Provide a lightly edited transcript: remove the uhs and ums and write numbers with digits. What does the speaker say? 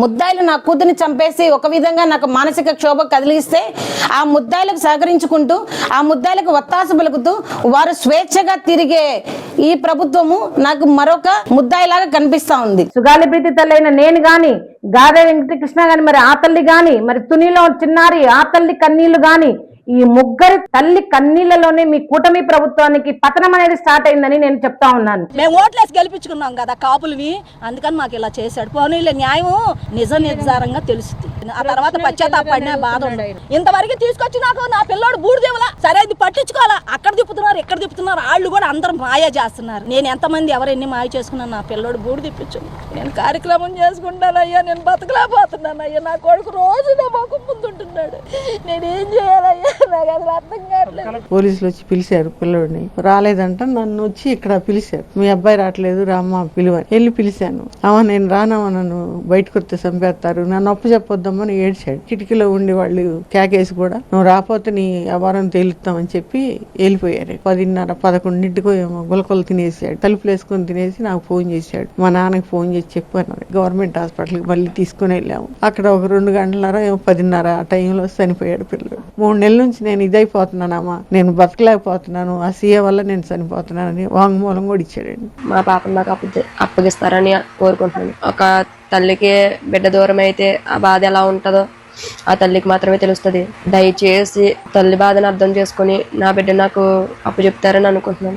ముద్దాయిలు నా కూతుర్ని చంపేసి ఒక విధంగా నాకు మానసిక క్షోభ కదిలిస్తే ఆ ముద్దాయిలకు సహకరించుకుంటూ ఆ ముద్దాయిలకు ఒత్తాస పలుకుతూ వారు స్వేచ్ఛగా తిరిగే ఈ ప్రభుత్వము నాకు మరొక ముద్దాయిలాగా కనిపిస్తా ఉంది. సుగాలి ప్రీతి తల్లైన నేను గాని, గాదే వెంకటకృష్ణ గాని, మరి ఆ తల్లి గాని, మరి తునిలో చిన్నారి ఆ తల్లి కన్నీళ్లు గాని, ఈ ముగ్గురి తల్లి కన్నీళ్లలోనే మీ కూటమి ప్రభుత్వానికి పతనం అనేది స్టార్ట్ అయిందని నేను చెప్తా ఉన్నాను. మేము ఓట్లేసి గెలిపించుకున్నాం కదా కాపులవి, అందుకని మాకు ఇలా చేశాడు. పోనీలే న్యాయం నిజ నిర్ధారంగా తెలుస్తుంది. ఆ తర్వాత పశ్చాత్తాపడిన బాధ ఉండదు. ఇంతవరకు తీసుకొచ్చి నాకు నా పిల్లోడు బూడిదేవలా సరే అది పట్టించుకోవాలా. అక్కడ తిప్పుతున్నారు ఇక్కడ తిప్పుతున్నారు, వాళ్ళు కూడా అందరం మాయ చేస్తున్నారు. నేను ఎంతమంది ఎవరెన్ని మాయ చేసుకున్నాను, నా పిల్లోడు బూడి తిప్పించు. నేను కార్యక్రమం చేసుకుంటానయ్యా, నేను బతకలేకపోతున్నానయ్యా. నా కొడుకు రోజు నా మొక్క ముందుంటున్నాడు, నేనేం చేయాలయ్యా నాకు అసలు అర్థం కావట్లేదు. పోలీసులు వచ్చి పిలిచారు పిల్లోడిని, రాలేదంట. నన్ను వచ్చి ఇక్కడ పిలిచారు, మీ అబ్బాయి రావట్లేదు రామ్మ పిలువని. వెళ్ళి పిలిచాను. అమ్మ నేను రానమ్మా, నన్ను బయటకు వస్తే చంపేస్తారు, నన్ను అప్పు చెప్పొద్దామని ఏడ్చాడు. కిటికీలో ఉండి వాళ్ళు కేకేసి కూడా నువ్వు రాకపోతే నీ వ్యవహారం తేలుస్తామని చెప్పి వెళ్ళిపోయారు. 10:30, 11ంటికో ఏమో గులకొలు తినేసాడు. తలుపులు వేసుకొని తినేసి నాకు ఫోన్ చేశాడు. మా నాన్నకి ఫోన్ చేసి చెప్పాను. గవర్నమెంట్ హాస్పిటల్కి మళ్ళీ తీసుకుని వెళ్ళాము. అక్కడ ఒక 2 గంటలన్నర ఏమో 10:30 ఆ టైంలో చనిపోయాడు పిల్లడు. 3 నెలల నుంచి నేను ఇదైపోతున్నానమ్మా, నేను బతకలేకపోతున్నాను, ఆ సీఏ వల్ల నేను చనిపోతున్నానని వాంగ్మూలం కూడా ఇచ్చాడండి. మా పాపను నాకు అప్పగిస్తారని కోరుకుంటున్నాను. ఒక తల్లికి బిడ్డ దూరం అయితే ఆ బాధ ఎలా ఉంటుందో ఆ తల్లికి మాత్రమే తెలుస్తుంది. దయచేసి తల్లి బాధను అర్థం చేసుకుని నా బిడ్డ నాకు అప్పు చెప్తారని అనుకుంటున్నాను.